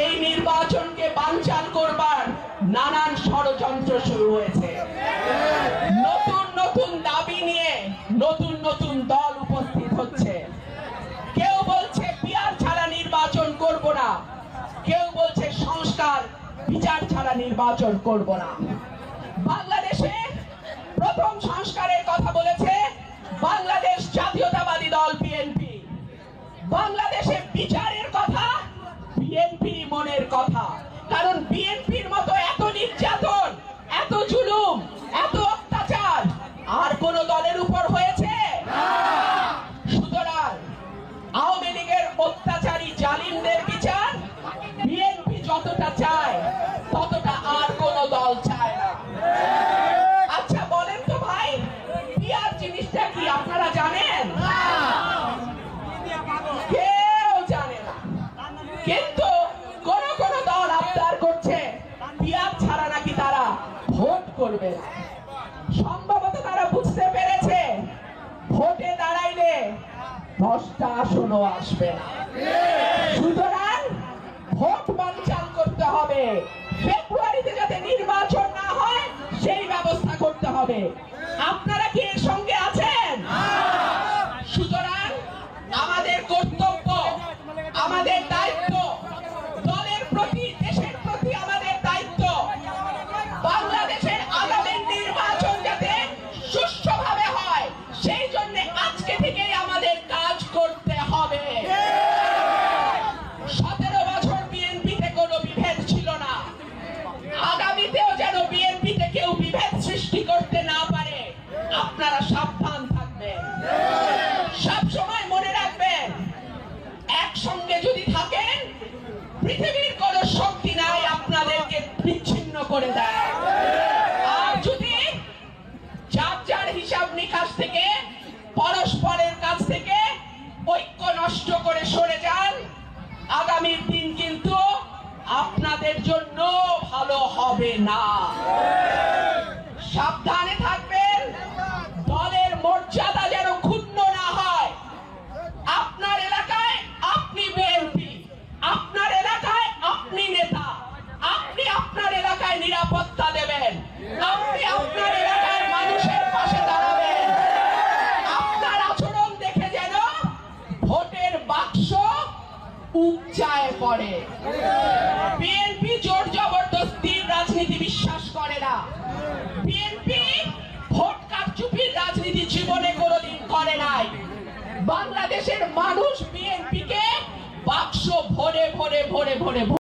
এই নির্বাচনকে বানচাল করবার নানান ষড়যন্ত্র শুরু হয়েছে। নতুন নতুন দাবি নিয়ে নতুন নতুন দল উপস্থিত হচ্ছে। কেউ বলছে পিয়ার ছাড়া নির্বাচন করব না, কেউ বলছে সংস্কার বিচার ছাড়া নির্বাচন করব না। বাংলাদেশে প্রথম সংস্কারের কথা বলেছে বাংলাদেশ জাতীয়তাবাদী দল বিএনপি। বাংলাদেশে বিচারের কথা বিএনপি মনের কথা, কারণ বিএনপির মতো এত নির্যাতন, এত জুলুম, এত অত্যাচার আর কোন দলের উপর হয়েছে? সুতরাং আওয়ামী লীগের অত্যাচারী জালিমদের বিচার বিএনপি যতটা চায় ততটা আর কোন দল চায় না। আচ্ছা বলেন তো ভাই, পিয়ার জিনিসটা কি আপনারা জানেন? কেউ জানে না, কিন্তু কোন কোন দল আবদার করছে পিয়ার ছাড়া নাকি তারা ভোট করবে না। সম্ভবত তারা বুঝতে পেরেছে ভোটে দাঁড়াইলে 10টা আসনও আসবে না। সুতরাং ভোট বানচাল করতে হবে, ফেব্রুয়ারিতে যাতে নির্বাচন না হয় সেই ব্যবস্থা করতে হবে। আপনারা কি এর সঙ্গে আছেন? সুতরাং আমাদের কর্তব্য, আমাদের দায়িত্ব, দলের প্রতি, দেশের প্রতি আমাদের দায়িত্ব, বাংলাদেশের আগামী নির্বাচন যাতে সুষ্ঠুভাবে হয় সেই জন্য আজকে থেকেই আমাদের কাজ করতে হবে। 17 বছর বিএনপিতে কোনো বিভেদ ছিল না, আগামীতেও যেন বিএনপিতে কেউ বিভেদ সৃষ্টি করতে না পারে আপনারা সাবধান থাকবেন। সবসময় মনে রাখবেন, একসঙ্গে যদি থাকেন পৃথিবীর কোন শক্তি নাই আপনাদেরকে বিচ্ছিন্ন করে দেয়। আর যদি যার যার হিসাব নিকাশ থেকে, পরস্পরের কাছ থেকে ঐক্য নষ্ট করে সরে যান, আগামীর দিন কিন্তু আপনাদের জন্য ভালো হবে না। সাবধানে থাকবেন, দলের মর্যাদা যেন ক্ষুণ্ণ না হয়। আপনার এলাকায় আপনি বিএনপি, আপনার এলাকায় আপনি নেতা, আপনি আপনার এলাকায় নিরাপত্তা দেবেন, আপনি আপনার এলাকায় মানুষের পাশে দাঁড়াবেন। আপনার আচরণ দেখে যেন ভোটের বাক্স উপচায় পড়ে। বিএনপি জোর জবরদস্তির রাজনীতি বিশ্বাস করে না। বিএনপি ভোট কারচুপির রাজনীতি জীবনে কোনোদিন করে নাই। বাংলাদেশের মানুষ বিএনপিকে বাক্স ভরে ভরে ভরে ভরে